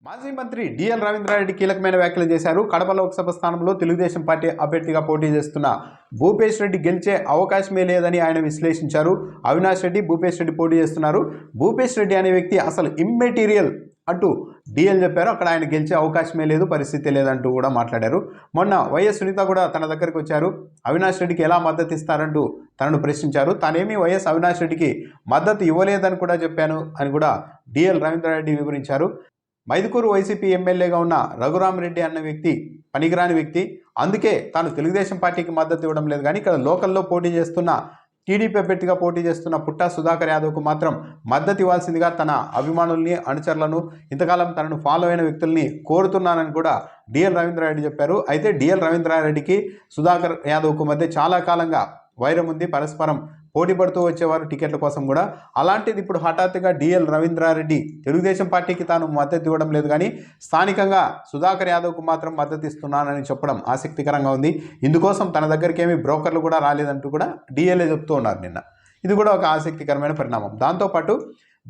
మాజీ మంత్రి డిఎల్ రవీంద్రారెడ్డి కీలకమైన వ్యాఖ్యలు చేశారు. కడప లోక్సభ స్థానంలో తెలుగుదేశం పార్టీ అభ్యర్థిగా పోటీ చేస్తున్న భూపేష్ రెడ్డి గెలిచే అవకాశమే లేదని ఆయన విశ్లేషించారు. అవినాష్ రెడ్డి, భూపేష్ రెడ్డి పోటీ చేస్తున్నారు. భూపేష్ రెడ్డి అనే వ్యక్తి అసలు ఇమ్మెటీరియల్ అంటూ డిఎల్ చెప్పారు. అక్కడ ఆయన గెలిచే అవకాశమే లేదు, పరిస్థితి లేదంటూ కూడా మాట్లాడారు. మొన్న వైఎస్ సునీత కూడా తన దగ్గరికి వచ్చారు. అవినాష్ రెడ్డికి ఎలా మద్దతు ఇస్తారంటూ తనను ప్రశ్నించారు. తానేమీ వైఎస్ అవినాష్ రెడ్డికి మద్దతు ఇవ్వలేదని కూడా చెప్పాను అని కూడా డిఎల్ రవీంద్రారెడ్డి వివరించారు. మైదుకూరు వైసీపీ ఎమ్మెల్యేగా ఉన్న రఘురామరెడ్డి అన్న వ్యక్తి పనికిరాని వ్యక్తి, అందుకే తాను తెలుగుదేశం పార్టీకి మద్దతు ఇవ్వడం లేదు. కానీ ఇక్కడ లోకల్లో పోటీ చేస్తున్న టీడీపీ అభ్యర్థిగా పోటీ చేస్తున్న పుట్టా సుధాకర్ యాదవ్కు మాత్రం మద్దతు ఇవ్వాల్సిందిగా తన అభిమానుల్ని, అనుచరులను, ఇంతకాలం తనను ఫాలో అయిన వ్యక్తుల్ని కోరుతున్నానని కూడా డిఎల్ రవీంద్రారెడ్డి చెప్పారు. అయితే డిఎల్ రవీంద్రారెడ్డికి సుధాకర్ యాదవ్కు మధ్య చాలా కాలంగా వైరం ఉంది. పరస్పరం పోటీ పడుతూ వచ్చేవారు టికెట్ల కోసం కూడా. అలాంటిది ఇప్పుడు హఠాత్తుగా డిఎల్ రవీంద్రారెడ్డి తెలుగుదేశం పార్టీకి తాను మద్దతు ఇవ్వడం లేదు, కానీ స్థానికంగా సుధాకర్ యాదవ్కు మాత్రం మద్దతు ఇస్తున్నానని చెప్పడం ఆసక్తికరంగా ఉంది. ఇందుకోసం తన దగ్గరికి ఏమీ బ్రోకర్లు కూడా రాలేదంటూ కూడా డిఎల్ఏ చెప్తూ ఉన్నారు నిన్న. ఇది కూడా ఒక ఆసక్తికరమైన పరిణామం. దాంతోపాటు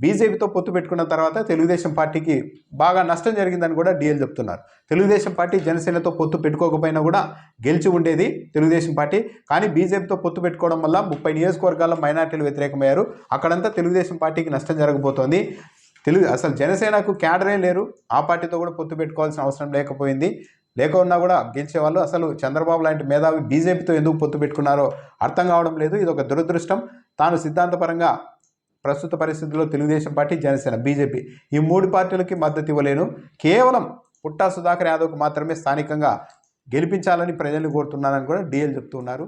బీజేపీతో పొత్తు పెట్టుకున్న తర్వాత తెలుగుదేశం పార్టీకి బాగా నష్టం జరిగిందని కూడా డిఎల్ చెప్తున్నారు. తెలుగుదేశం పార్టీ జనసేనతో పొత్తు పెట్టుకోకపోయినా కూడా గెలిచి ఉండేది తెలుగుదేశం పార్టీ. కానీ బీజేపీతో పొత్తు పెట్టుకోవడం వల్ల 30 నియోజకవర్గాల్లో మైనార్టీలు వ్యతిరేకమయ్యారు. అక్కడంతా తెలుగుదేశం పార్టీకి నష్టం జరగబోతోంది. అసలు జనసేనకు క్యాడరే లేరు. ఆ పార్టీతో కూడా పొత్తు పెట్టుకోవాల్సిన అవసరం లేకపోయింది. లేకున్నా కూడా గెలిచేవాళ్ళు. అసలు చంద్రబాబు లాంటి మేధావి బీజేపీతో ఎందుకు పొత్తు పెట్టుకున్నారో అర్థం కావడం లేదు. ఇది ఒక దురదృష్టం. తాను సిద్ధాంతపరంగా ప్రస్తుత పరిస్థితుల్లో తెలుగుదేశం పార్టీ, జనసేన, బీజేపీ ఈ 3 పార్టీలకి మద్దతు ఇవ్వలేను. కేవలం పుట్టా సుధాకర్ యాదవ్కు మాత్రమే స్థానికంగా గెలిపించాలని ప్రజల్ని కోరుతున్నానని కూడా డిఎల్ చెప్తున్నారు.